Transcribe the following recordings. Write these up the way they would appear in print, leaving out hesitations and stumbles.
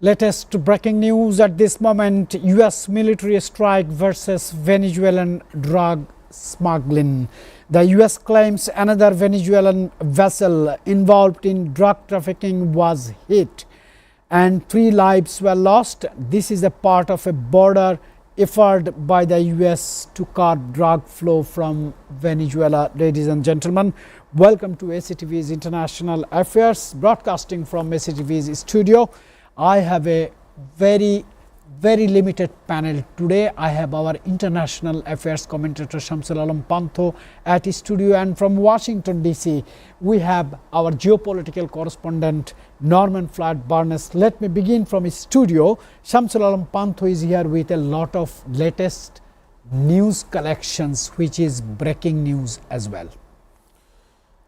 Latest breaking news at this moment: US military strike versus Venezuelan drug smuggling. The US claims another Venezuelan vessel involved in drug trafficking was hit and 3 lives were lost. This is a part of a border effort by the US to curb drug flow from Venezuela. Ladies and gentlemen, welcome to SATV's International Affairs, broadcasting from SATV's studio. I have a very limited panel today. I have our international affairs commentator Shamsul Alam Pantho at studio, and from Washington DC we have our geopolitical correspondent Norman Floyd Barnes. Let me begin from his studio. Shamsul Alam Pantho is here with a lot of latest news collections, which is breaking news as well.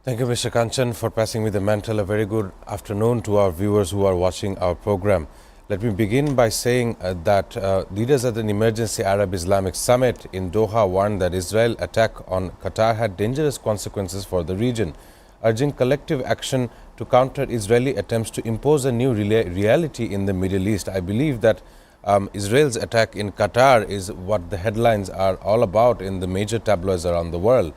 Thank you, Mr. Kanchan, for passing me the mantle. A very good afternoon to our viewers who are watching our program. Let me begin by saying that leaders at an emergency Arab Islamic summit in Doha warned that Israel attack on Qatar had dangerous consequences for the region, urging collective action to counter Israeli attempts to impose a new reality in the Middle East. I believe that Israel's attack in Qatar is what the headlines are all about in the major tabloids around the world.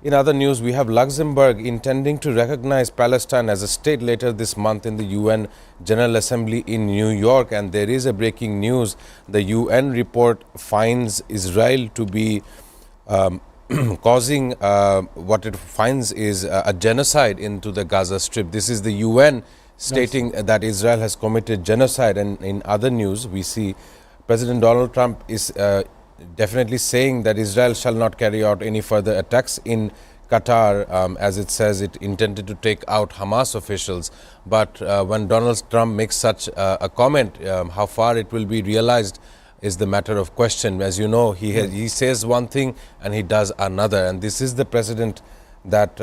In other news, we have Luxembourg intending to recognize Palestine as a state later this month in the UN General Assembly in New York. And there is a breaking news. The UN report finds Israel to be causing what it finds is a genocide into the Gaza Strip. This is the UN stating that Israel has committed genocide. And in other news, we see President Donald Trump is definitely saying that Israel shall not carry out any further attacks in Qatar, as it says it intended to take out Hamas officials. But when Donald Trump makes such a comment, how far it will be realized is the matter of question. As you know, he says one thing and he does another, and this is the president that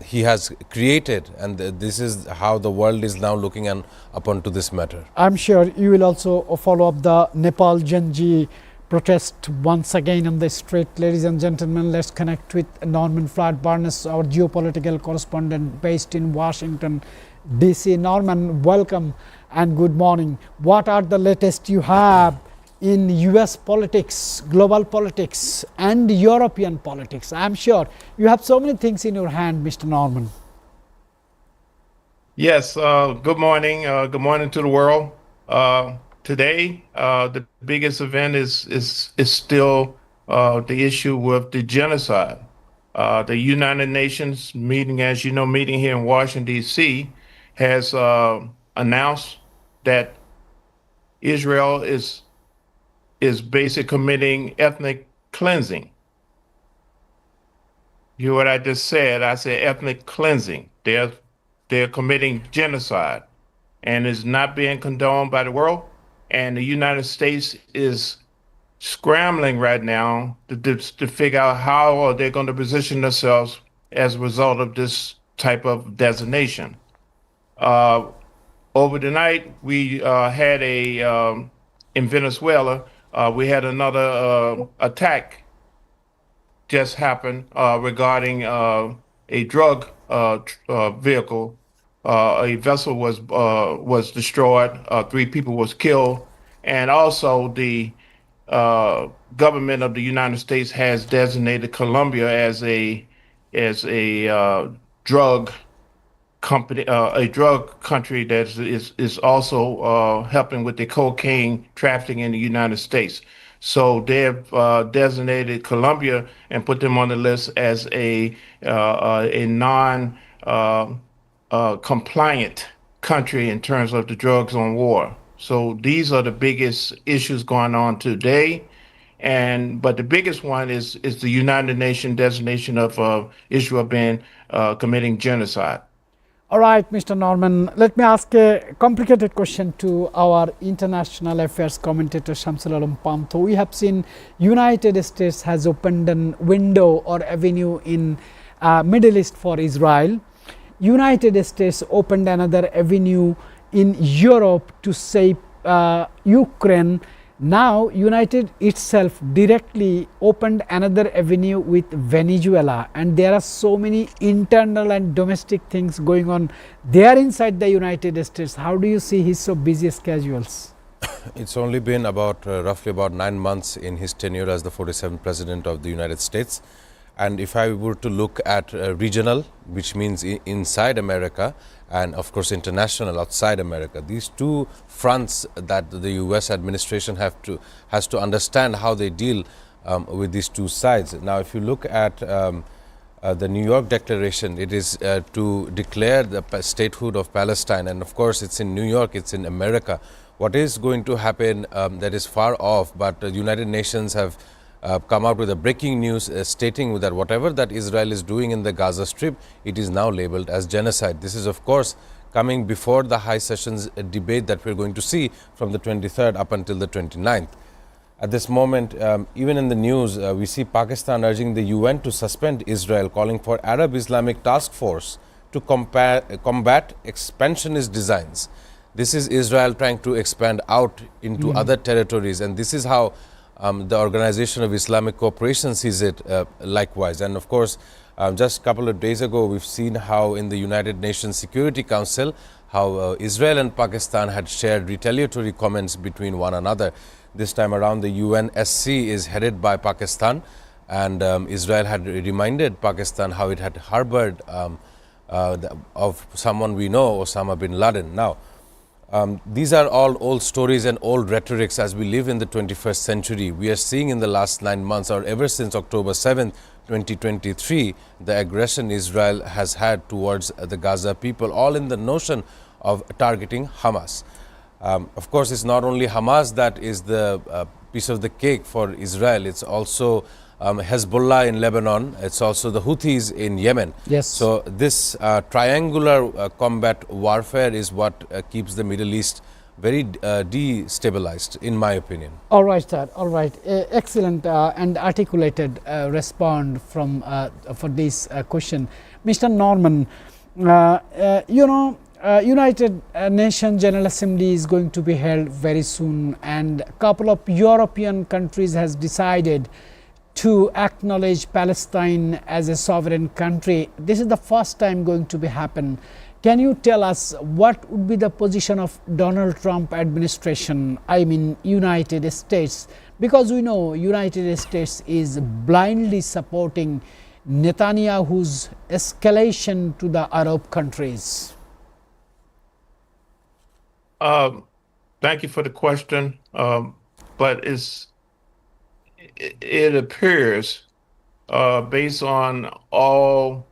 he has created, and this is how the world is now looking upon to this matter. I'm sure you will also follow up the Nepal Janji protest once again on the street. Ladies and gentlemen, let's connect with Norman Floyd Barnes, our geopolitical correspondent based in Washington DC. Norman, welcome and good morning. What are the latest you have in US politics, global politics and European politics? I'm sure you have so many things in your hand, Mr. Norman. Yes, good morning. Good morning to the world. Today, the biggest event is still the issue with the genocide. The United Nations meeting, as you know, meeting here in Washington, D.C., has announced that Israel is basically committing ethnic cleansing. You hear what I just said? I said ethnic cleansing. They're committing genocide, and is not being condoned by the world. And the United States is scrambling right now to figure out how they're going to position themselves as a result of this type of designation. Over the night, we had in Venezuela, we had another attack just happen regarding a drug vehicle. A vessel was destroyed. 3 people was killed, and also the government of the United States has designated Colombia as a drug company, a drug country that is also helping with the cocaine trafficking in the United States. So they've designated Colombia and put them on the list as a non compliant country in terms of the drugs on war. So these are the biggest issues going on today, but the biggest one is the United Nations designation of Israel being committing genocide. All right, Mr. Norman, let me ask a complicated question to our international affairs commentator Shamsul Alam Pantho. We have seen United States has opened a window or avenue in Middle East for Israel. United States opened another avenue in Europe to save Ukraine. Now United itself directly opened another avenue with Venezuela, and there are so many internal and domestic things going on there inside the United States. How do you see his so busy schedules? It's only been about roughly about 9 months in his tenure as the 47th President of the United States. And if I were to look at regional, which means inside America, and of course international, outside America, these two fronts that the US administration has to understand how they deal with these two sides. Now, if you look at the New York Declaration, it is to declare the statehood of Palestine, and of course it's in New York, it's in America. What is going to happen that is far off, but the United Nations have come out with a breaking news stating that whatever that Israel is doing in the Gaza Strip, it is now labeled as genocide. This is of course coming before the high sessions debate that we're going to see from the 23rd up until the 29th. At this moment, even in the news, we see Pakistan urging the UN to suspend Israel, calling for Arab Islamic Task Force to combat expansionist designs. This is Israel trying to expand out into other territories, and this is how the Organization of Islamic Cooperation sees it likewise. And of course, just a couple of days ago, we've seen how in the United Nations Security Council, how Israel and Pakistan had shared retaliatory comments between one another. This time around, the UNSC is headed by Pakistan, and Israel had reminded Pakistan how it had harbored of someone we know, Osama bin Laden. Now, these are all old stories and old rhetorics as we live in the 21st century. We are seeing in the last 9 months, or ever since October 7th, 2023, the aggression Israel has had towards the Gaza people, all in the notion of targeting Hamas. Of course, it's not only Hamas that is the piece of the cake for Israel, it's also Hezbollah in Lebanon, it's also the Houthis in Yemen. Yes. So this triangular combat warfare is what keeps the Middle East very destabilized, in my opinion. All right, sir. All right. Excellent and articulated response from for this question. Mr. Norman, United Nations General Assembly is going to be held very soon, and a couple of European countries has decided to acknowledge Palestine as a sovereign country. This is the first time going to be happen. Can you tell us what would be the position of Donald Trump administration, I mean United States? Because we know United States is blindly supporting Netanyahu's escalation to the Arab countries. Thank you for the question, but it appears, based on all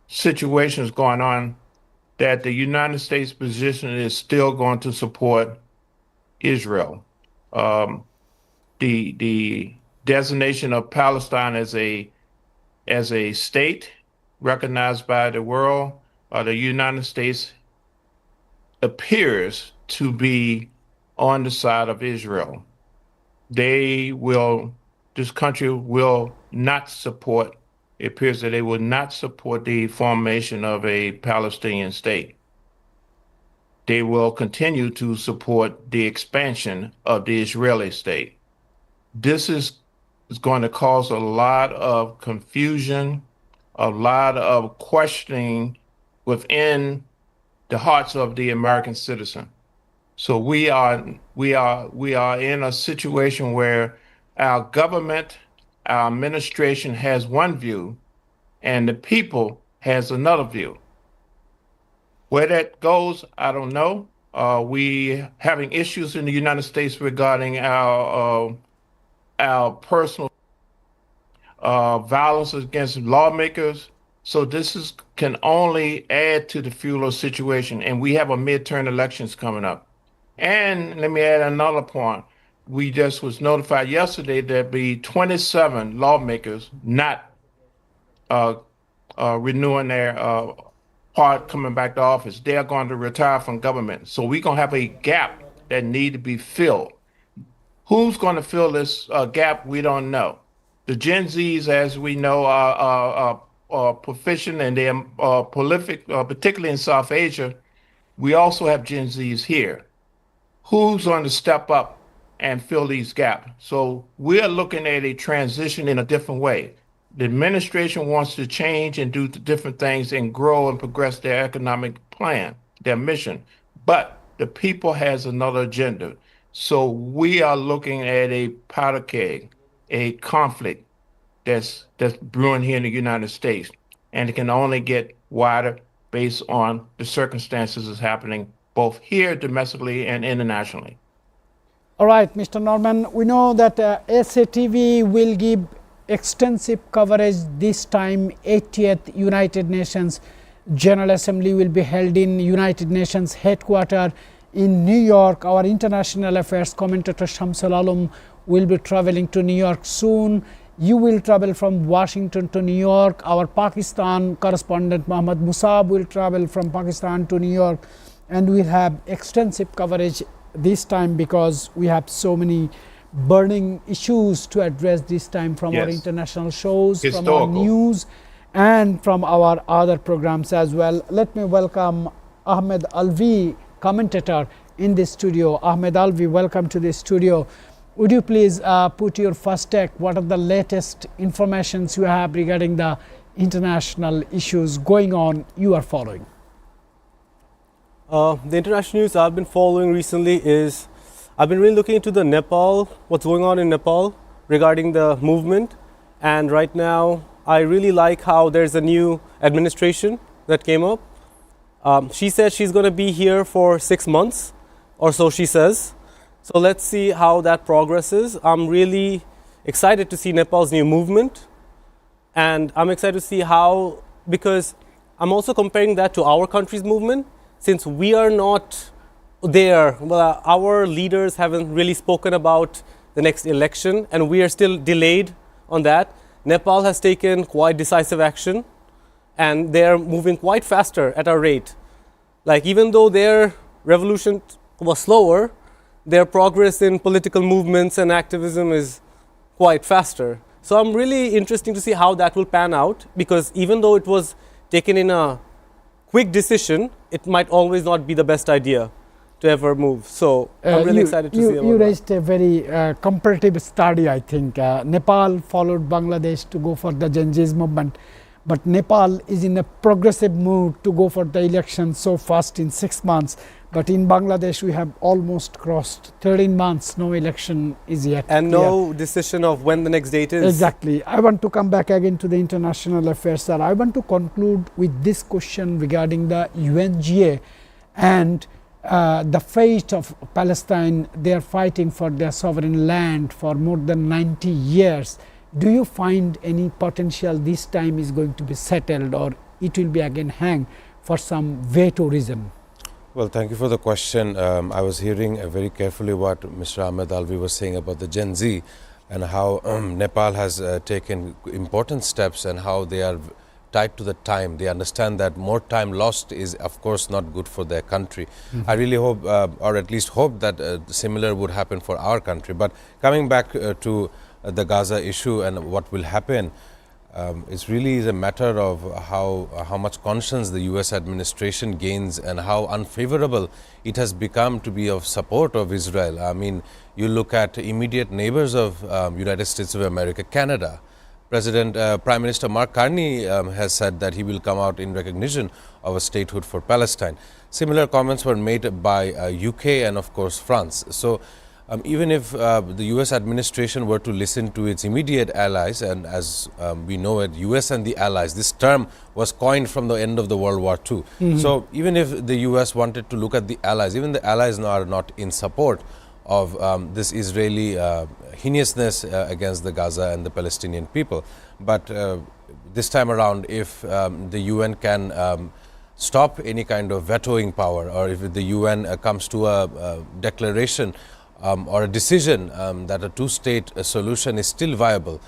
situations going on, that the United States position is still going to support Israel. The designation of Palestine as a state recognized by the world, the United States appears to be on the side of Israel. This country will not support, it appears that they will not support the formation of a Palestinian state. They will continue to support the expansion of the Israeli state. This is going to cause a lot of confusion, a lot of questioning within the hearts of the American citizen. So we are in a situation where our government, our administration has one view, and the people has another view. Where that goes, I don't know. We having issues in the United States regarding our personal violence against lawmakers. So this can only add to the fuel of situation, and we have a midterm elections coming up. And let me add another point. We just was notified yesterday that there'll be 27 lawmakers not renewing their part coming back to office. They're going to retire from government. So we're going to have a gap that need to be filled. Who's going to fill this gap? We don't know. The Gen Zs, as we know, are proficient and they're prolific, particularly in South Asia. We also have Gen Zs here. Who's going to step up and fill these gaps? So we're looking at a transition in a different way. The administration wants to change and do different things and grow and progress their economic plan, their mission. But The people has another agenda. So we are looking at a powder keg, a conflict that's brewing here in the United States, and it can only get wider based on the circumstances that's happening both here domestically and internationally. All right, Mr. Norman, we know that SATV will give extensive coverage this time. 80th United Nations General Assembly will be held in United Nations headquarters in New York. Our international affairs commentator Shamsul Alam will be traveling to New York soon. You will travel from Washington to New York. Our Pakistan correspondent Muhammad Musab will travel from Pakistan to New York, and we'll have extensive coverage this time because we have so many burning issues to address this time from our international shows, from our news, and from our other programs as well. Let me welcome Ahmed Alvi, commentator in the studio. Ahmed Alvi, welcome to the studio. Would you please put your first take? What are the latest informations you have regarding the international issues going on you are following? The international news I've been following recently is I've been really looking into the Nepal, what's going on in Nepal regarding the movement. And right now, I really like how there's a new administration that came up. She said she's going to be here for 6 months or so, she says. So let's see how that progresses. I'm really excited to see Nepal's new movement. And I'm excited to see how, because I'm also comparing that to our country's movement. Since we are not there, well, our leaders haven't really spoken about the next election, and we are still delayed on that. Nepal has taken quite decisive action, and they're moving quite faster at our rate. Like, even though their revolution was slower, their progress in political movements and activism is quite faster. So I'm really interested to see how that will pan out, because even though it was taken in a quick decision, it might always not be the best idea to ever move. So I'm really excited to see you raised a very comparative study, I think. Nepal followed Bangladesh to go for the Gen Z's movement, but Nepal is in a progressive mood to go for the election so fast in 6 months. But in Bangladesh, we have almost crossed 13 months, no election is yet and clear. No decision of when the next date is. Exactly. I want to come back again to the international affairs, sir. I want to conclude with this question regarding the UNGA and the fate of Palestine. They are fighting for their sovereign land for more than 90 years. Do you find any potential this time is going to be settled, or it will be again hang for some veto reason? Well, thank you for the question. I was hearing very carefully what Mr. Ahmed Alvi was saying about the Gen Z and how Nepal has taken important steps and how they are tied to the time. They understand that more time lost is, of course, not good for their country. I really hope, or at least hope, that similar would happen for our country. But coming back to the Gaza issue and what will happen, it's really a matter of how much conscience the US administration gains and how unfavorable it has become to be of support of Israel. I mean, you look at immediate neighbors of United States of America, Canada. Prime Minister Mark Carney has said that he will come out in recognition of a statehood for Palestine. Similar comments were made by UK and of course France. So even if the US administration were to listen to its immediate allies, and as we know it, US and the allies, this term was coined from the end of the World War II. So even if the US wanted to look at the allies, even the allies now are not in support of this Israeli heinousness against the Gaza and the Palestinian people. But this time around, if the UN can stop any kind of vetoing power, or if the UN comes to a declaration or a decision that a two-state solution is still viable,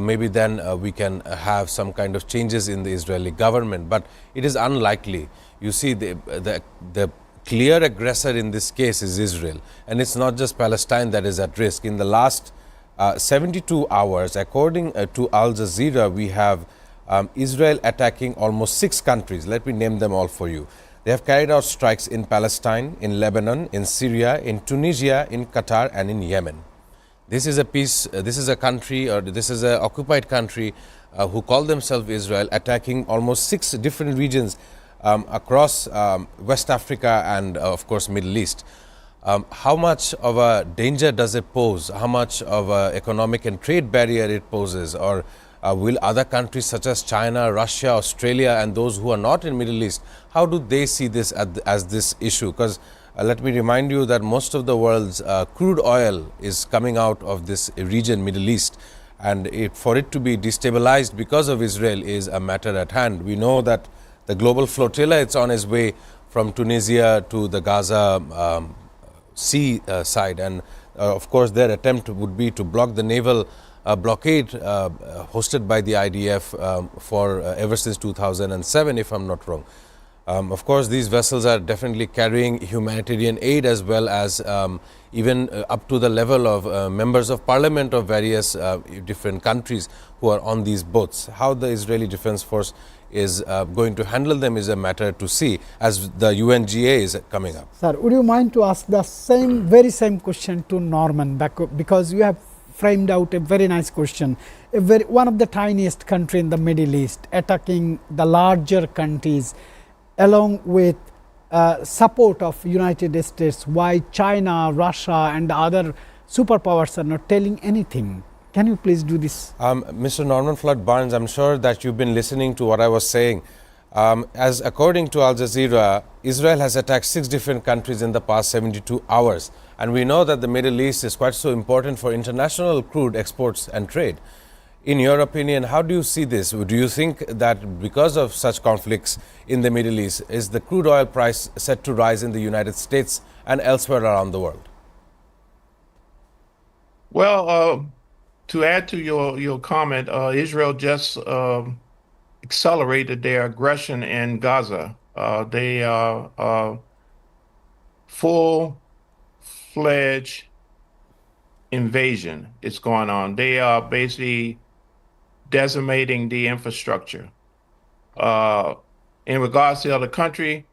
maybe then we can have some kind of changes in the Israeli government. But it is unlikely. You see, the clear aggressor in this case is Israel. And it's not just Palestine that is at risk. In the last 72 hours, according to Al Jazeera, we have Israel attacking almost 6 countries. Let me name them all for you. They have carried out strikes in Palestine, in Lebanon, in Syria, in Tunisia, in Qatar, and in Yemen. This is a country, or this is an occupied country who call themselves Israel, attacking almost 6 different regions across West Africa and, of course, Middle East. How much of a danger does it pose? How much of an economic and trade barrier it poses? Or will other countries such as China, Russia, Australia, and those who are not in Middle East, how do they see this as this issue? Because let me remind you that most of the world's crude oil is coming out of this region, Middle East, and for it to be destabilized because of Israel is a matter at hand. We know that the global flotilla, it's on its way from Tunisia to the Gaza sea side, and of course their attempt would be to block the naval blockade hosted by the IDF for ever since 2007, if I'm not wrong. Of course, these vessels are definitely carrying humanitarian aid as well as even up to the level of members of parliament of various different countries who are on these boats. How the Israeli Defense Force is going to handle them is a matter to see as the UNGA is coming up. Sir, would you mind to ask the very same question to Norman, because you have framed out a very nice question. One of the tiniest country in the Middle East attacking the larger countries along with support of United States, why China, Russia and other superpowers are not telling anything. Can you please do this? Mr. Norman Flood Barnes, I'm sure that you've been listening to what I was saying. As according to Al Jazeera, Israel has attacked 6 different countries in the past 72 hours. And we know that the Middle East is quite so important for international crude exports and trade. In your opinion, how do you see this? Do you think that because of such conflicts in the Middle East, is the crude oil price set to rise in the United States and elsewhere around the world? Well, to add to your comment, Israel just accelerated their aggression in Gaza. They are full-fledged invasion is going on. They are basically decimating the infrastructure. In regards to the other country,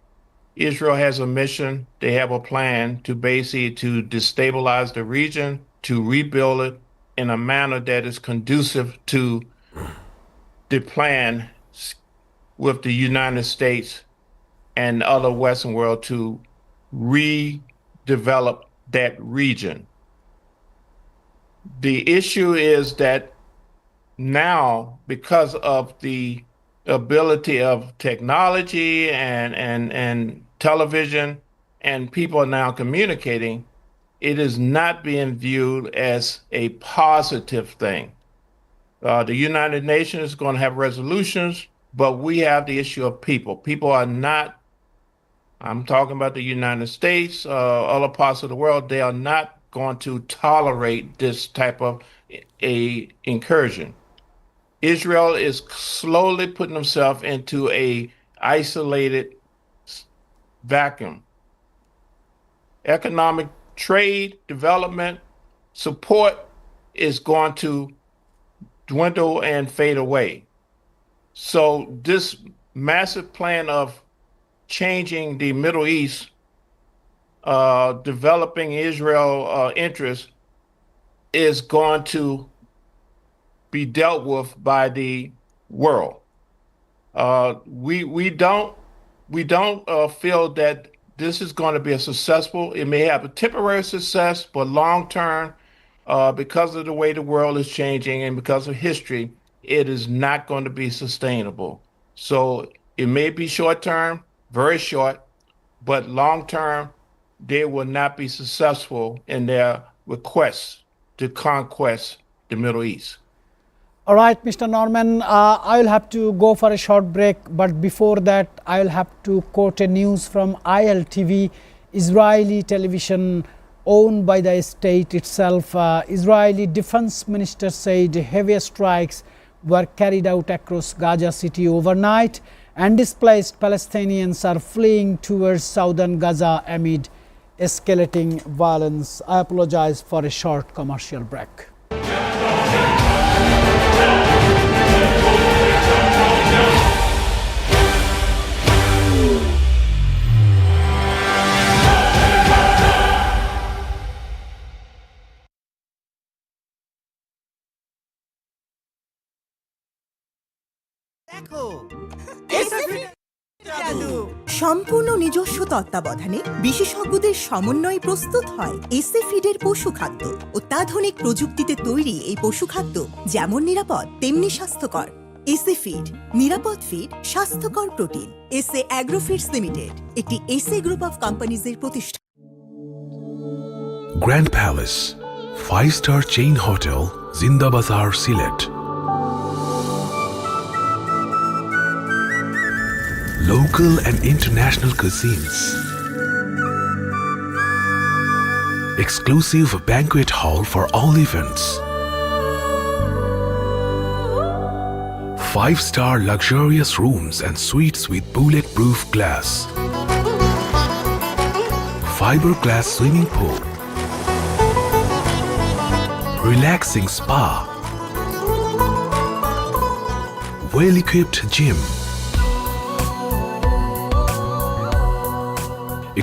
Israel has a mission. They have a plan to basically to destabilize the region, to rebuild it in a manner that is conducive to the plan with the United States and other Western world to redevelop that region. The issue is that now, because of the ability of technology and television, and people are now communicating, it is not being viewed as a positive thing. The United Nations is going to have resolutions, but we have the issue of people. People are not, I'm talking about the United States, other parts of the world, they are not going to tolerate this type of a incursion. Israel is slowly putting themselves into a isolated vacuum. Economic trade, development, support is going to dwindle and fade away. So this massive plan of changing the Middle East, developing Israel interests, is going to be dealt with by the world. We don't feel that this is going to be a successful. It may have a temporary success, but long term, because of the way the world is changing and because of history, it is not going to be sustainable. So it may be short term, very short, but long term, they will not be successful in their requests to conquest the Middle East. All right, Mr. Norman, I will have to go for a short break, but before that, I will have to quote a news from ILTV, Israeli television owned by the state itself. Israeli defense minister said heavy strikes were carried out across Gaza City overnight, and displaced Palestinians are fleeing towards southern Gaza amid escalating violence. I apologize for a short commercial break. देखो ये सब जादू সম্পূর্ণ নিজস্ব তত্ত্বাবধানে বিশেষজ্ঞদের সমন্বয়ে প্রস্তুত হয় এসএ ফিডের পশুখাদ্য। অত্যাধুনিক প্রযুক্তিতে তৈরি এই পশুখাদ্য যেমন নিরাপদ তেমনি স্বাস্থ্যকর। এসএ ফিড, নিরাপদ ফিড, স্বাস্থ্যকর প্রোটিন। এসএ অ্যাগ্রোফিডস লিমিটেড একটি এসএ গ্রুপ অফ কোম্পানিজের প্রতিষ্ঠান। Grand Palace, 5-star chain hotel, Zinda Bazar, Sylhet. Local and international cuisines. Exclusive banquet hall for all events. 5-star luxurious rooms and suites with bulletproof glass. Fiberglass swimming pool. Relaxing spa. Well-equipped gym.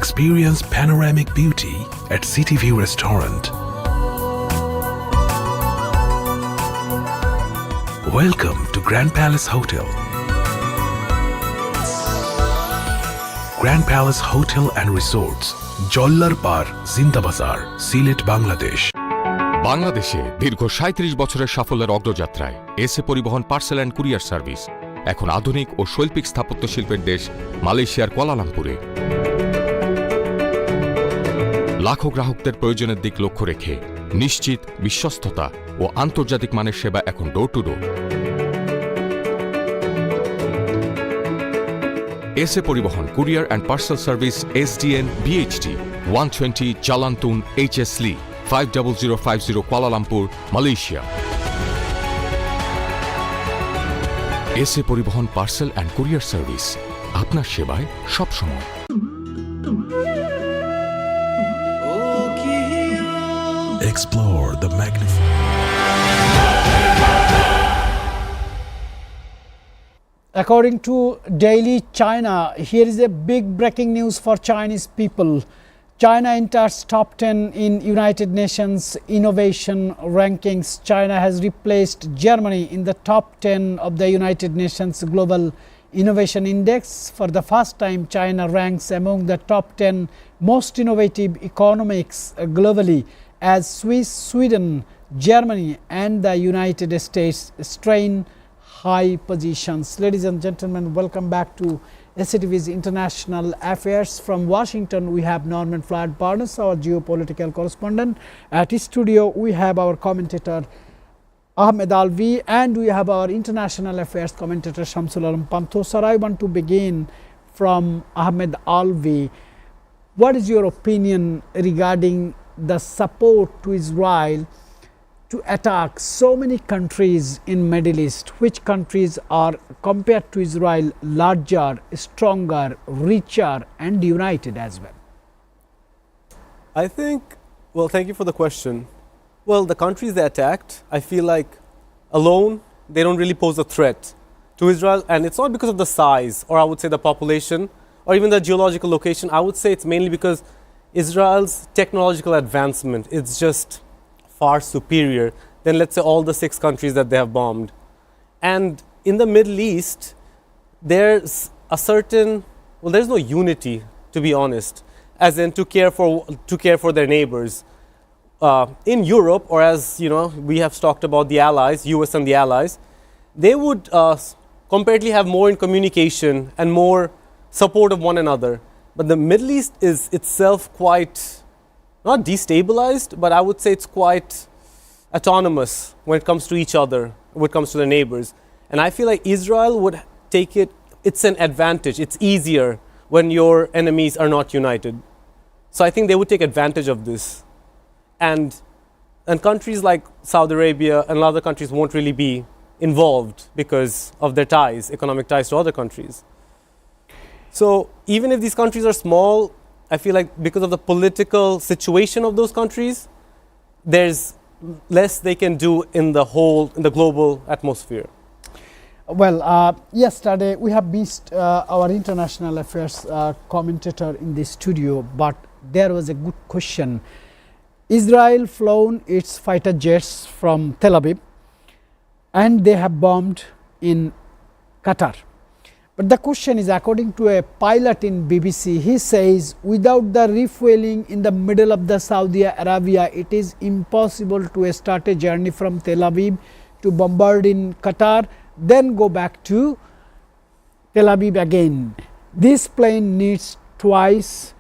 Experience panoramic beauty at Satv Restaurant. Welcome to Grand Palace Hotel. Grand Palace Hotel and Resorts, Jollar Par, Zinda Bazar, Sylhet, Bangladesh. বাংলাদেশে দীর্ঘ ৩৭ বছরের সাফল্যের অগ্রযাত্রায় SA পরিবহন parcel and courier service এখন আধুনিক ও শৈল্পিক স্থাপত্য শিল্পের দেশ মালয়েশিয়ার কুয়ালালামপুরে। লাখো গ্রাহকদের প্রয়োজনের দিক লক্ষ্য রেখে নিশ্চিত বিশ্বস্ততা ও আন্তর্জাতিক মানের সেবা এখন ডোর টু ডোর। এসএ পরিবহন courier and parcel service SDN BHT 120 জালান্তুন HS Lee 50050 Kuala Lumpur, Malaysia. SA পরিবহন পার্সেল অ্যান্ড কুরিয়ার সার্ভিস আপনার সেবায় সবসময়। Explore the magnificent. According to Daily China, here is a big breaking news for Chinese people. China enters top 10 in United Nations Innovation Rankings. China has replaced Germany in the top 10 of the United Nations Global Innovation Index. For the first time, China ranks among the top 10 most innovative economies globally, as Swiss, Sweden, Germany and the United States strain high positions. Ladies and gentlemen, welcome back to SATV's International Affairs. From Washington, we have Norman Floyd Barnes, our geopolitical correspondent. At his studio, we have our commentator Ahmed Alvi, and we have our international affairs commentator Shamsul Alam Panto. Sir, I want to begin from Ahmed Alvi. What is your opinion regarding the support to Israel to attack so many countries in Middle East? Which countries are, compared to Israel, larger, stronger, richer and united as well? I think, well, thank you for the question. Well, the countries they attacked, I feel like alone, they don't really pose a threat to Israel. And it's not because of the size, or I would say the population, or even the geological location. I would say it's mainly because Israel's technological advancement, it's just far superior than, let's say, all the 6 countries that they have bombed. And in the Middle East, there's a certain, well, there's no unity, to be honest, as in to care for their neighbors. In Europe, or as you know, we have talked about the allies, US and the allies, they would comparatively have more in communication and more support of one another. But the Middle East is itself quite, not destabilized, but I would say it's quite autonomous when it comes to each other, when it comes to the neighbors. And I feel like Israel would take it, it's an advantage, it's easier when your enemies are not united. So I think they would take advantage of this. And countries like Saudi Arabia and other countries won't really be involved because of their ties, economic ties to other countries. So even if these countries are small, I feel like because of the political situation of those countries, there's less they can do in the global atmosphere. Well, yesterday we have missed our international affairs commentator in the studio, but there was a good question. Israel flown its fighter jets from Tel Aviv and they have bombed in Qatar. But the question is, according to a pilot in BBC, he says without the refueling in the middle of the Saudi Arabia, it is impossible to start a journey from Tel Aviv to bombard in Qatar, then go back to Tel Aviv again. This plane needs twice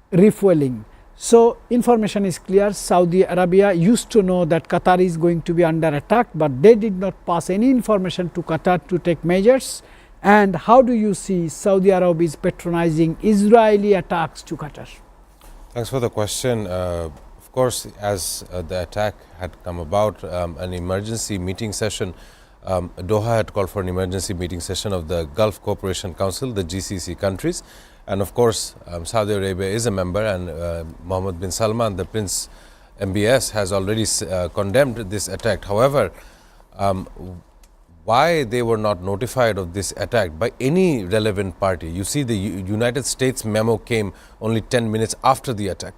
refueling. So information is clear. Saudi Arabia used to know that Qatar is going to be under attack, but they did not pass any information to Qatar to take measures. And how do you see Saudi Arabia is patronizing Israeli attacks to Qatar? Thanks for the question. Of course, as the attack had come about, an emergency meeting session, Doha had called for an emergency meeting session of the Gulf Cooperation Council, the GCC countries. And of course, Saudi Arabia is a member, and Mohammed bin Salman, the Prince MBS, has already condemned this attack. However, why they were not notified of this attack by any relevant party? You see, the United States memo came only 10 minutes after the attack.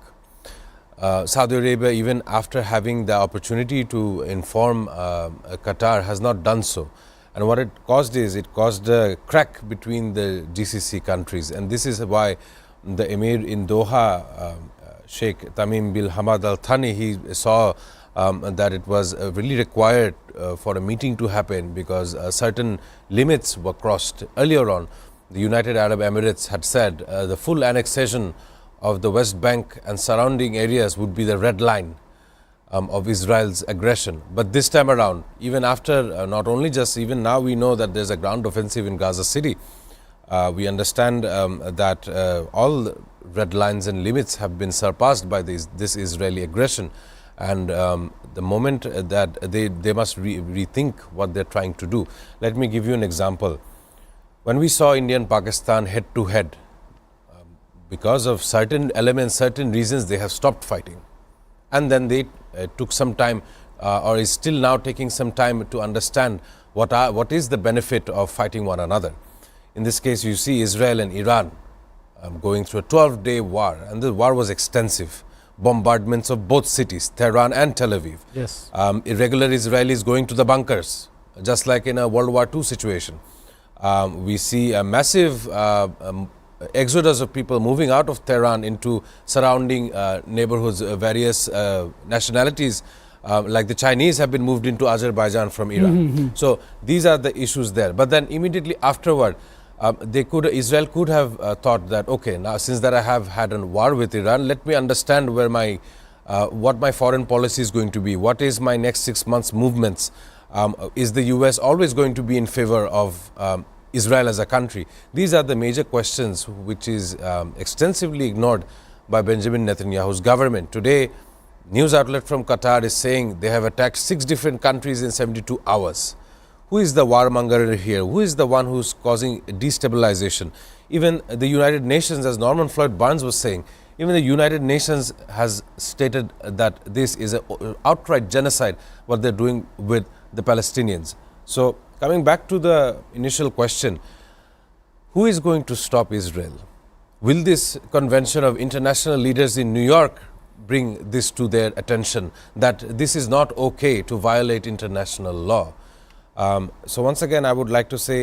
Saudi Arabia, even after having the opportunity to inform Qatar, has not done so. And what it caused is, it caused a crack between the GCC countries. And this is why the Emir in Doha, Sheikh Tamim bin Hamad Al Thani, he saw that it was really required for a meeting to happen, because certain limits were crossed earlier on. The United Arab Emirates had said the full annexation of the West Bank and surrounding areas would be the red line of Israel's aggression. But this time around, even after, not only just, even now we know that there's a ground offensive in Gaza City. We understand that all red lines and limits have been surpassed by this Israeli aggression. And the moment that they must rethink what they're trying to do. Let me give you an example. When we saw India and Pakistan head to head, because of certain elements, certain reasons, they have stopped fighting. And then they took some time, or is still now taking some time to understand what is the benefit of fighting one another. In this case, you see Israel and Iran going through a 12-day war, and the war was extensive. Bombardments of both cities, Tehran and Tel Aviv. Yes. Irregular Israelis going to the bunkers, just like in a World War II situation. We see a massive exodus of people moving out of Tehran into surrounding neighborhoods. Various nationalities like the Chinese have been moved into Azerbaijan from Iran. So these are the issues there. But then immediately afterward, Israel could have thought that, okay, now since that I have had a war with Iran, let me understand where what my foreign policy is going to be. What is my next 6 months movements? Is the US always going to be in favor of Israel as a country? These are the major questions which is extensively ignored by Benjamin Netanyahu's government. Today, news outlet from Qatar is saying they have attacked 6 different countries in 72 hours. Who is the warmonger here? Who is the one who's causing destabilization? Even the United Nations, as Norman Floyd Barnes was saying, even the United Nations has stated that this is an outright genocide, what they're doing with the Palestinians. So coming back to the initial question, who is going to stop Israel? Will this convention of international leaders in New York bring this to their attention, that this is not okay to violate international law? So once again, I would like to say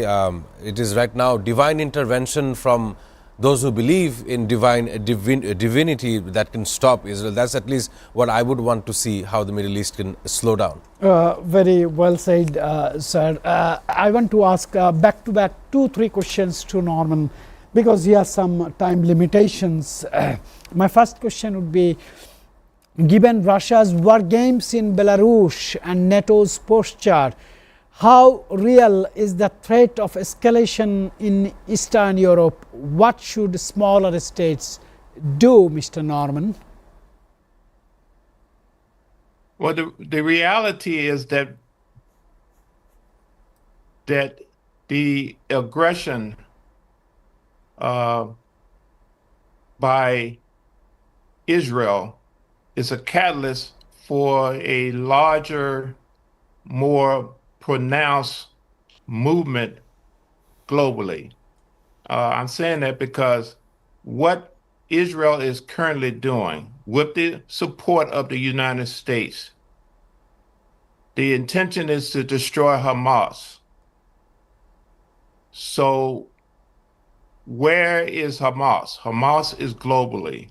it is right now divine intervention from those who believe in divinity that can stop Israel. That's at least what I would want to see, how the Middle East can slow down. Very well said, sir. I want to ask back-to-back 2-3 questions to Norman, because he has some time limitations. My first question would be, given Russia's war games in Belarus and NATO's posture, how real is the threat of escalation in Eastern Europe? What should smaller states do, Mr. Norman? Well, the reality is that the aggression by Israel is a catalyst for a larger, more pronounced movement globally. I'm saying that because what Israel is currently doing, with the support of the United States, the intention is to destroy Hamas. So where is Hamas? Hamas is globally.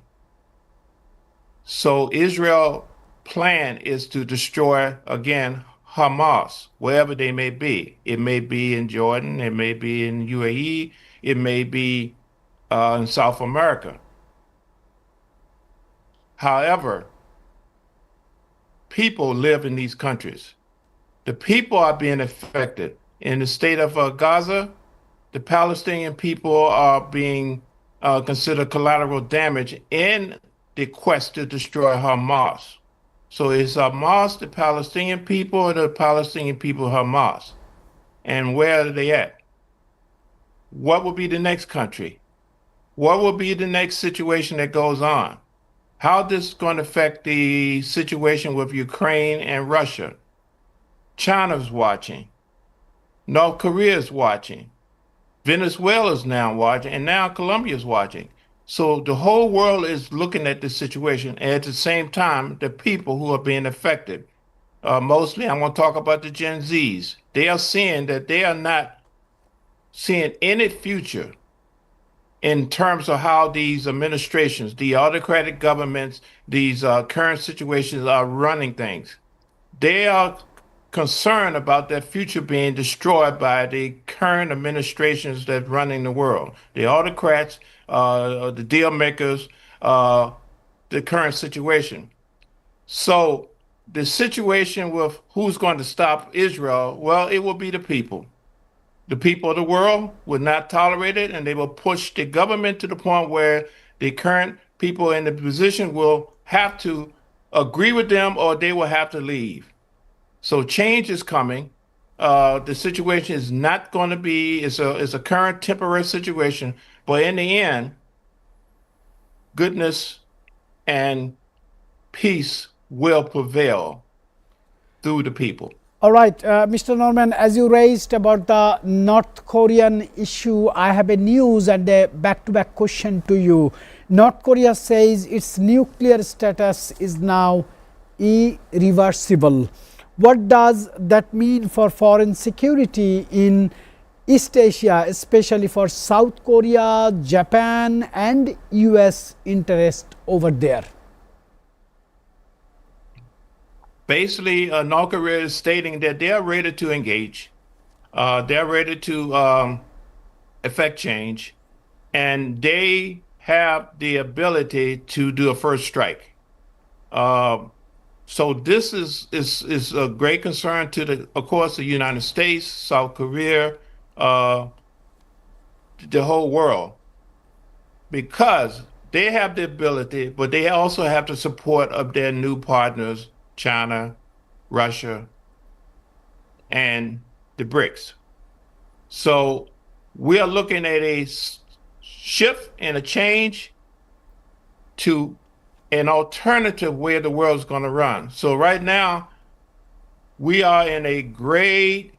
So Israel plan is to destroy, again, Hamas, wherever they may be. It may be in Jordan, it may be in UAE, it may be in South America. However, people live in these countries. The people are being affected. In the state of Gaza, the Palestinian people are being considered collateral damage in the quest to destroy Hamas. So is Hamas the Palestinian people or the Palestinian people Hamas? And where are they at? What will be the next country? What will be the next situation that goes on? How this is going to affect the situation with Ukraine and Russia? China's watching. North Korea is watching. Venezuela is now watching, and now Colombia is watching. So the whole world is looking at this situation, and at the same time, the people who are being affected. Mostly, I'm going to talk about the Gen Zs. They are seeing that they are not seeing any future in terms of how these administrations, the autocratic governments, these current situations are running things. They are concerned about their future being destroyed by the current administrations that running the world, the autocrats, the deal makers, the current situation. So the situation with who's going to stop Israel, well, it will be the people. The people of the world will not tolerate it, and they will push the government to the point where the current people in the position will have to agree with them or they will have to leave. So change is coming. The situation is not going to be, it's a current temporary situation, but in the end, goodness and peace will prevail through the people. All right, Mr. Norman, as you raised about the North Korean issue, I have a news and a back-to-back question to you. North Korea says its nuclear status is now irreversible. What does that mean for foreign security in East Asia, especially for South Korea, Japan, and US interest over there? Basically, North Korea is stating that they are ready to engage. They're ready to effect change, and they have the ability to do a first strike. So this is a great concern to of course, the United States, South Korea, the whole world, because they have the ability, but they also have the support of their new partners, China, Russia, and the BRICS. So we are looking at a shift and a change to an alternative way the world's going to run. So right now, we are in a grave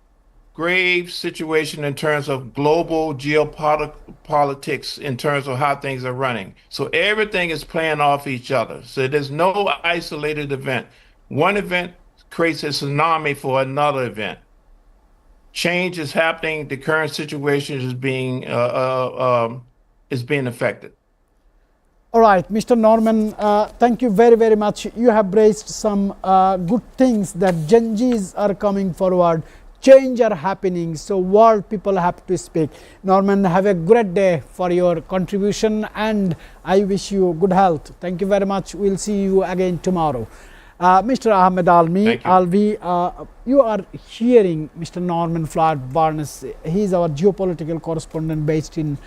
situation in terms of global geopolitics, in terms of how things are running. So everything is playing off each other. So there's no isolated event. One event creates a tsunami for another event. Change is happening. The current situation is being affected. All right, Mr. Norman, thank you very, very much. You have raised some good things that Gen Zs are coming forward. Change are happening, so world people have to speak. Norman, have a great day for your contribution, and I wish you good health. Thank you very much. We'll see you again tomorrow. Mr. Ahmed Alvi, you are hearing Mr. Norman Floyd Barnes. He is our geopolitical correspondent based in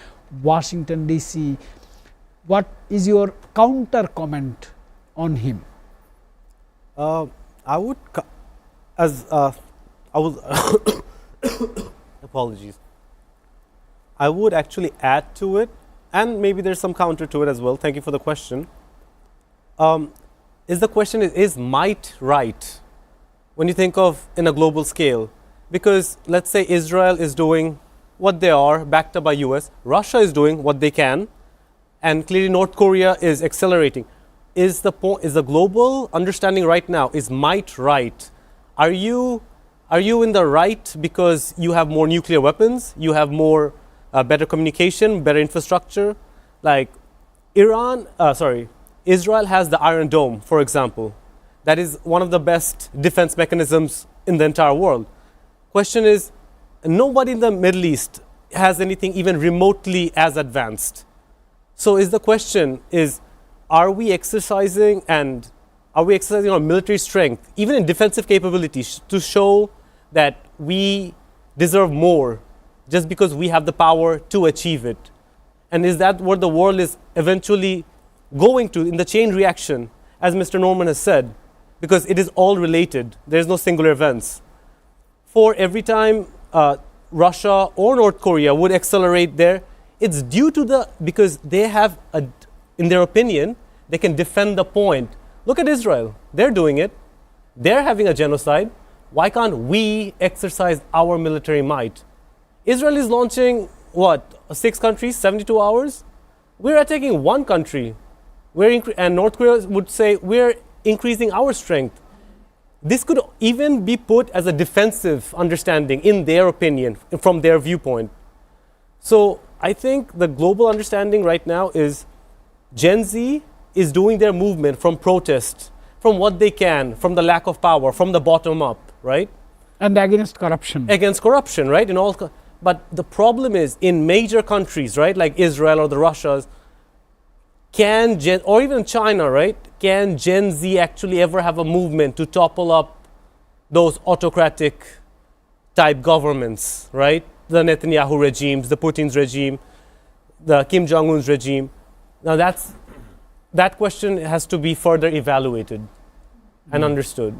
Washington, D.C. What is your counter comment on him? I would apologies. I would actually add to it, and maybe there's some counter to it as well. Thank you for the question. The question is might right when you think of in a global scale? Because let's say Israel is doing what they are, backed up by US, Russia is doing what they can, and clearly North Korea is accelerating. Is the global understanding right now, is might right? Are you in the right because you have more nuclear weapons, you have more better communication, better infrastructure. Like Israel has the Iron Dome, for example. That is one of the best defense mechanisms in the entire world. Question is, nobody in the Middle East has anything even remotely as advanced. So is the question is, are we exercising our military strength, even in defensive capabilities, to show that we deserve more just because we have the power to achieve it? And is that what the world is eventually going to in the chain reaction, as Mr. Norman has said? Because it is all related. There's no singular events. For every time Russia or North Korea would accelerate there, it's due to because they have, in their opinion, they can defend the point. Look at Israel. They're doing it. They're having a genocide. Why can't we exercise our military might? Israel is launching, 6 countries, 72 hours? We're attacking one country. And North Korea would say, we're increasing our strength. This could even be put as a defensive understanding, in their opinion, from their viewpoint. So I think the global understanding right now is Gen Z is doing their movement from protest, from what they can, from the lack of power, from the bottom up, right? And against corruption. Against corruption, right? But the problem is, in major countries, right, like Israel or the Russias, or even China, right? Can Gen Z actually ever have a movement to topple up those autocratic type governments, right? The Netanyahu regimes, the Putin's regime, the Kim Jong-un's regime. Now that question has to be further evaluated and understood.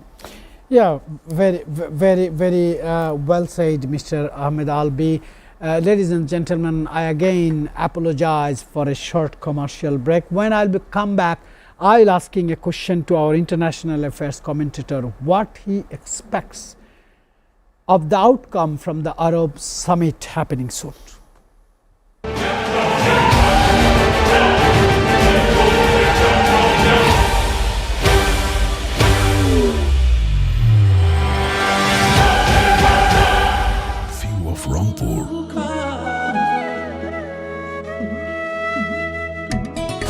Yeah, very well said, Mr. Ahmed Albi. Ladies and gentlemen, I again apologize for a short commercial break. When come back, I'll asking a question to our international affairs commentator, what he expects of the outcome from the Arab summit happening soon. View of Rangpur.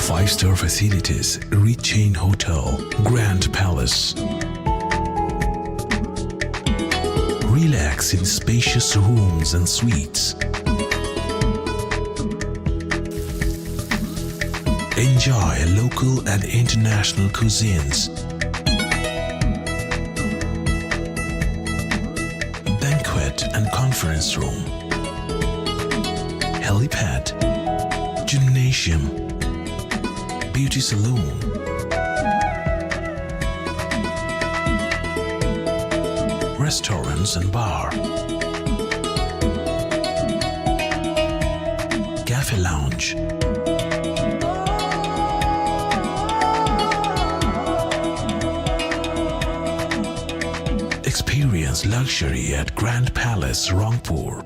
5-star facilities, rich chain hotel, Grand Palace. Relax in spacious rooms and suites. Enjoy local and international cuisines. Banquet and conference room. Helipad. Gymnasium. Beauty salon. Restaurants and bar. Cafe lounge. Experience luxury at Grand Palace, Rangpur.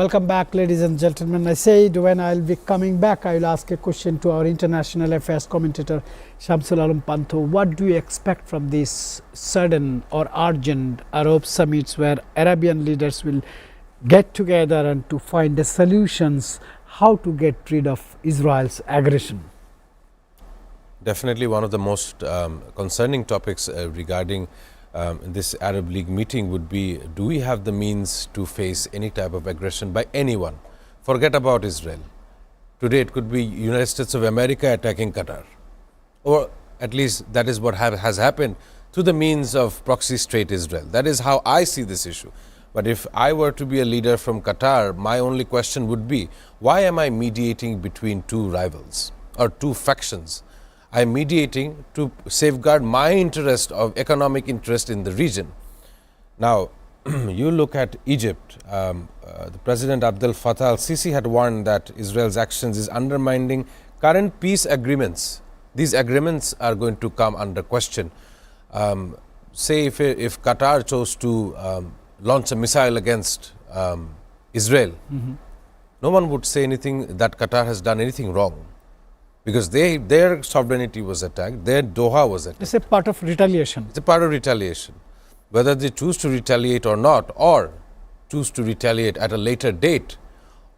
Welcome back, ladies and gentlemen. I said when I'll be coming back, I will ask a question to our international affairs commentator, Shamsul Alam Panto. What do you expect from these sudden or urgent Arab summits where Arabian leaders will get together and to find the solutions how to get rid of Israel's aggression? Definitely one of the most concerning topics regarding this Arab League meeting would be, do we have the means to face any type of aggression by anyone? Forget about Israel. Today it could be United States of America attacking Qatar, or at least that is what has happened through the means of proxy state Israel. That is how I see this issue. But if I were to be a leader from Qatar, my only question would be, why am I mediating between two rivals or two factions? I am mediating to safeguard my interest of economic interest in the region. Now, you look at Egypt, the President Abdel Fattah al-Sisi had warned that Israel's actions is undermining current peace agreements. These agreements are going to come under question. Say if Qatar chose to launch a missile against Israel, no one would say anything that Qatar has done anything wrong, because their sovereignty was attacked, their Doha was attacked. It's a part of retaliation. It's a part of retaliation. Whether they choose to retaliate or not, or choose to retaliate at a later date,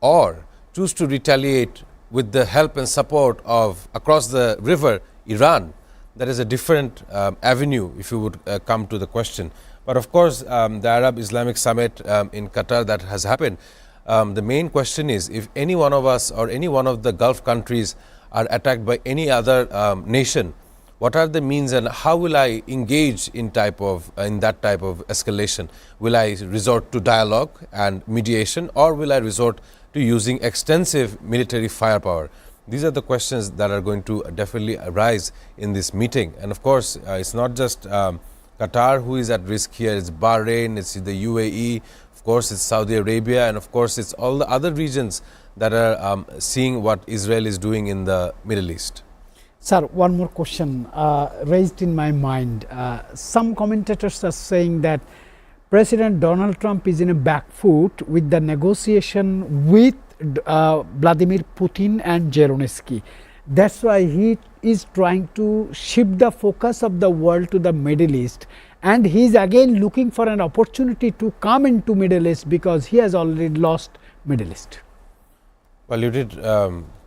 or choose to retaliate with the help and support of, across the river, Iran, that is a different avenue if you would come to the question. But of course, the Arab Islamic Summit in Qatar that has happened, the main question is, if any one of us or any one of the Gulf countries are attacked by any other nation, what are the means and how will I engage in that type of escalation? Will I resort to dialogue and mediation, or will I resort to using extensive military firepower? These are the questions that are going to definitely arise in this meeting. And of course, it's not just Qatar who is at risk here, it's Bahrain, it's the UAE, of course it's Saudi Arabia, and of course it's all the other regions that are seeing what Israel is doing in the Middle East. Sir, one more question raised in my mind. Some commentators are saying that President Donald Trump is in a back foot with the negotiation with Vladimir Putin and Zelensky. That's why he is trying to shift the focus of the world to the Middle East, and he is again looking for an opportunity to come into Middle East because he has already lost Middle East. Well, you did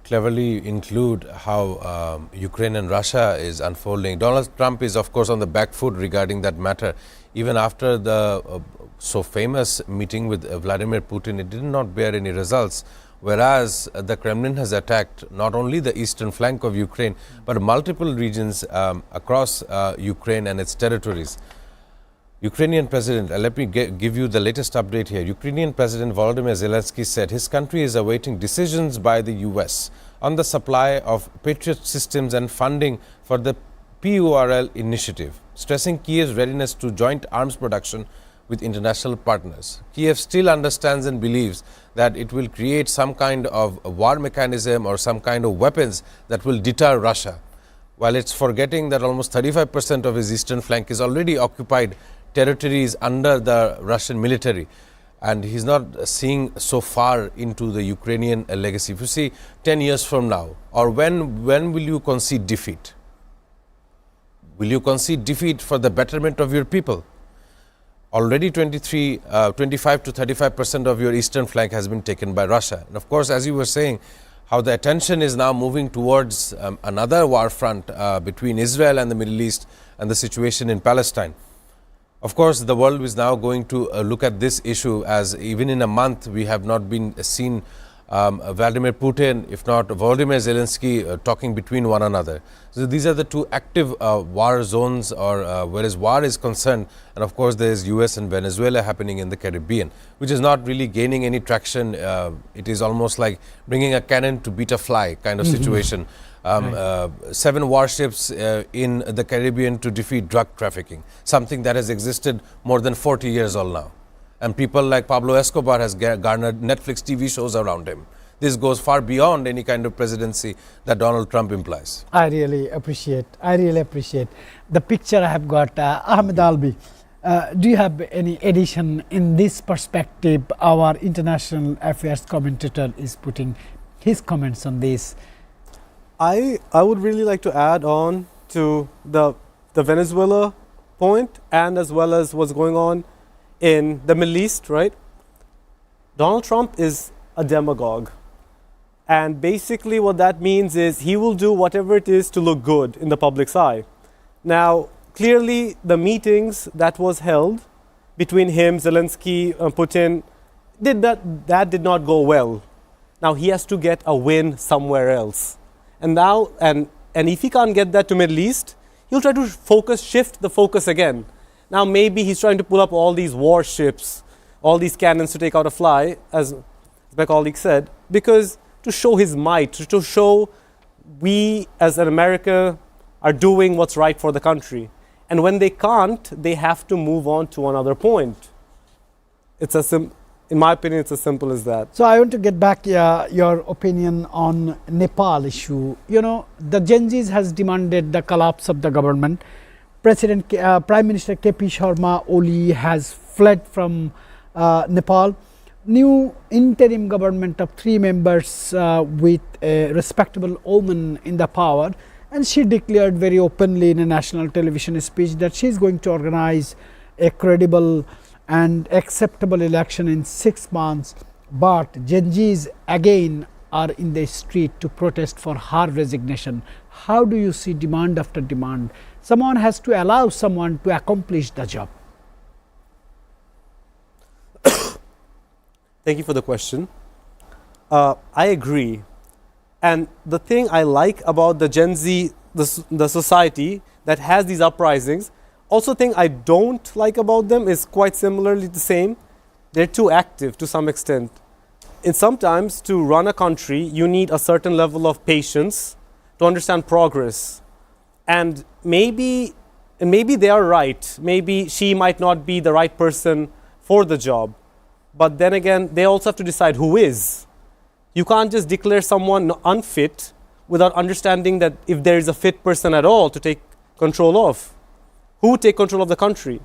cleverly include how Ukraine and Russia is unfolding. Donald Trump is of course on the back foot regarding that matter. Even after the so famous meeting with Vladimir Putin, it did not bear any results. Whereas the Kremlin has attacked not only the eastern flank of Ukraine, but multiple regions across Ukraine and its territories. Ukrainian President, let me give you the latest update here. Ukrainian President Volodymyr Zelensky said his country is awaiting decisions by the US on the supply of Patriot systems and funding for the PURL initiative, stressing Kiev's readiness to joint arms production with international partners. Kiev still understands and believes that it will create some kind of a war mechanism or some kind of weapons that will deter Russia, while it's forgetting that almost 35% of his eastern flank is already occupied territories under the Russian military, and he's not seeing so far into the Ukrainian legacy. If you see 10 years from now, or when will you concede defeat? Will you concede defeat for the betterment of your people? Already 25 to 35% of your eastern flank has been taken by Russia. And of course, as you were saying, how the attention is now moving towards another war front between Israel and the Middle East and the situation in Palestine. Of course, the world is now going to look at this issue, as even in a month we have not been seen Vladimir Putin, if not Volodymyr Zelensky, talking between one another. So these are the two active war zones, or whereas war is concerned, and of course there is US and Venezuela happening in the Caribbean, which is not really gaining any traction. It is almost like bringing a cannon to beat a fly kind of situation. 7 warships in the Caribbean to defeat drug trafficking, something that has existed more than 40 years old now. And people like Pablo Escobar has garnered Netflix TV shows around him. This goes far beyond any kind of presidency that Donald Trump implies. I really appreciate the picture I have got. Ahmed Albi, Do you have any addition in this perspective? Our international affairs commentator is putting his comments on this. I would really like to add on to the Venezuela point, and as well as what's going on in the Middle East, right? Donald Trump is a demagogue. And basically what that means is he will do whatever it is to look good in the public's eye. Now, clearly the meetings that was held between him, Zelensky, Putin, that did not go well. Now he has to get a win somewhere else. And now, and if he can't get that to Middle East, he'll try to shift the focus again. Now maybe he's trying to pull up all these warships, all these cannons to take out a fly, as my colleague said, because to show his might, to show we as an America are doing what's right for the country. And when they can't, they have to move on to another point. In my opinion, it's as simple as that. So I want to get back your opinion on Nepal issue. You know, the Gen Zs has demanded the collapse of the government. Prime Minister KP Sharma Oli has fled from Nepal. New interim government of 3 members with a respectable omen in the power, and she declared very openly in a national television speech that she is going to organize a credible and acceptable election in 6 months. But Gen Zs again are in the street to protest for her resignation. How do you see demand after demand? Someone has to allow someone to accomplish the job. Thank you for the question. I agree. And the thing I like about the Gen Z, the society that has these uprisings, also thing I don't like about them is quite similarly the same. They're too active to some extent. And sometimes to run a country, you need a certain level of patience to understand progress. And maybe they are right. Maybe she might not be the right person for the job. But then again, they also have to decide who is. You can't just declare someone unfit without understanding that if there is a fit person at all to take control of. Who would take control of the country?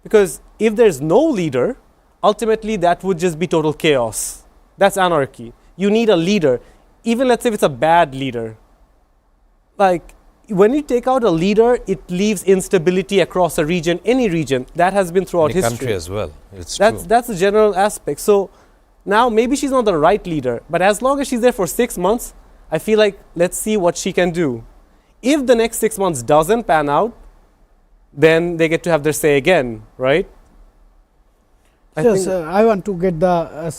Because if there's no leader, ultimately that would just be total chaos. That's anarchy. You need a leader, even let's say if it's a bad leader. Like, when you take out a leader, it leaves instability across a region, any region. That has been throughout history. Country as well. It's true. That's the general aspect. So now maybe she's not the right leader, but as long as she's there for 6 months, I feel like let's see what she can do. If the next 6 months doesn't pan out, then they get to have their say again, right? Yes, I want to get the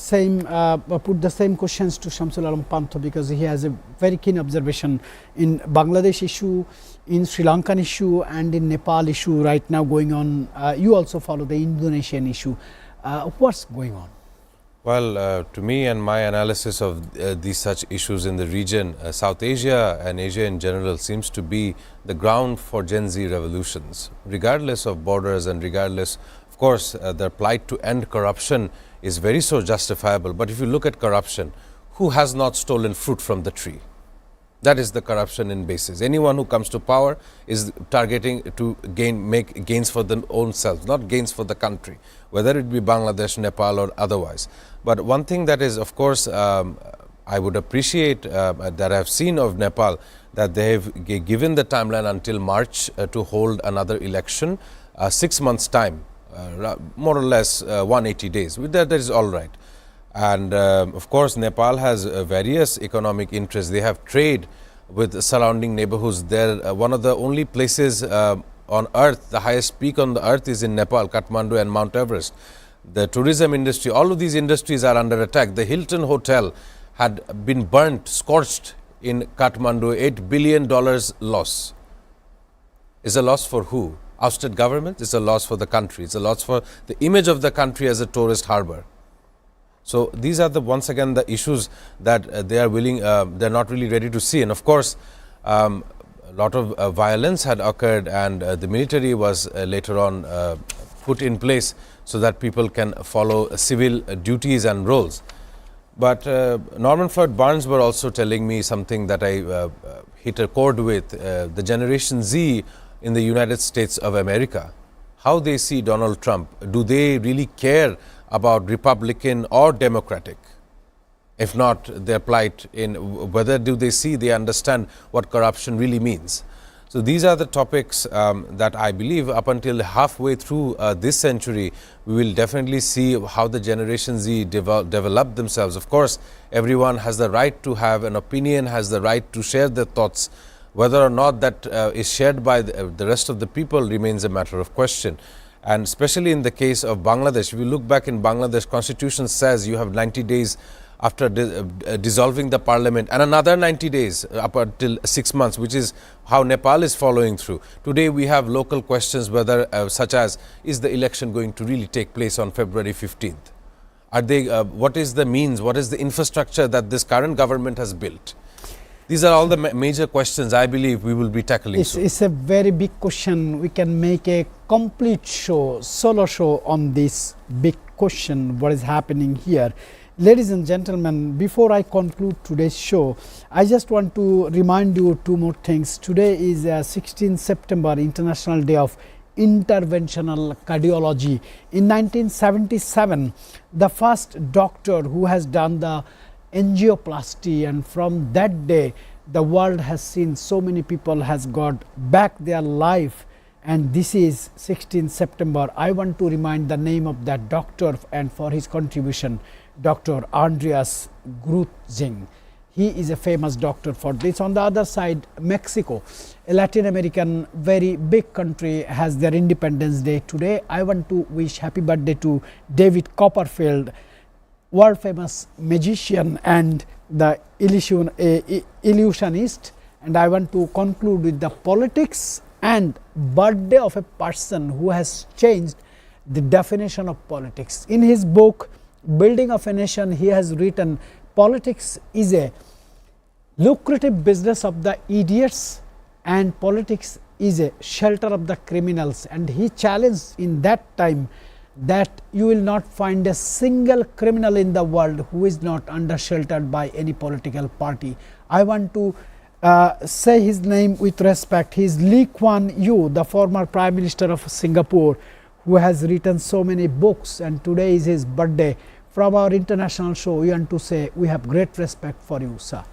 put the same questions to Shamsul Alam Pantho, because he has a very keen observation in Bangladesh issue, in Sri Lankan issue, and in Nepal issue right now going on. You also follow the Indonesian issue. What's going on? Well, to me and my analysis of these such issues in the region, South Asia and Asia in general seems to be the ground for Gen Z revolutions, regardless of borders and regardless. Of course, their plight to end corruption is very so justifiable. But if you look at corruption, who has not stolen fruit from the tree? That is the corruption in basis. Anyone who comes to power is targeting to make gains for their own selves, not gains for the country, whether it be Bangladesh, Nepal or otherwise. But one thing that is, of course, I would appreciate that I have seen of Nepal, that they have given the timeline until March to hold another election, 6 months time. More or less 180 days. With that is all right. And of course, Nepal has various economic interests. They have trade with surrounding neighborhoods. They're one of the only places on earth, the highest peak on the earth is in Nepal, Kathmandu and Mount Everest. The tourism industry, all of these industries are under attack. The Hilton Hotel had been burnt, scorched in Kathmandu, $8 billion loss. Is a loss for who? Ousted government. It's a loss for the country. It's a loss for the image of the country as a tourist harbor. So these are once again the issues that they are they're not really ready to see. And of course, a lot of violence had occurred, and the military was later on put in place so that people can follow civil duties and roles. But Norman Floyd Barnes were also telling me something that I hit a chord with, the Generation Z in the United States of America. how they see Donald Trump. Do they really care about Republican or Democratic? If not, their plight in whether do they see, they understand what corruption really means. So these are the topics that I believe up until halfway through this century, we will definitely see how the Generation Z develop themselves. Of course, everyone has the right to have an opinion, has the right to share their thoughts. Whether or not that is shared by the rest of the people remains a matter of question. And especially in the case of Bangladesh, if you look back in Bangladesh, Constitution says you have 90 days after dissolving the parliament and another 90 days up until 6 months, which is how Nepal is following through. Today we have local questions whether such as, is the election going to really take place on February 15th? Are they, what is the means, what is the infrastructure that this current government has built? These are all the major questions I believe we will be tackling soon. It's a very big question. We can make a complete show, solo show on this big question, what is happening here. Ladies and gentlemen, before I conclude today's show, I just want to remind you two more things. Today is 16 September, International Day of Interventional Cardiology. In 1977, the first doctor who has done the angioplasty, and from that day, the world has seen so many people has got back their life, and this is 16 September. I want to remind the name of that doctor and for his contribution, Dr. Andreas Grutzing. He is a famous doctor for this. On the other side, Mexico, a Latin American very big country, has their Independence Day today. I want to wish happy birthday to David Copperfield, world famous magician and the illusionist. And I want to conclude with the politics and birthday of a person who has changed the definition of politics. In his book Building of a Nation, he has written, politics is a lucrative business of the idiots and politics is a shelter of the criminals. And he challenged in that time that you will not find a single criminal in the world who is not under sheltered by any political party. I want to say his name with respect. He is Lee Kuan Yew, the former Prime Minister of Singapore, who has written so many books, and today is his birthday. From our international show, we want to say we have great respect for you, sir.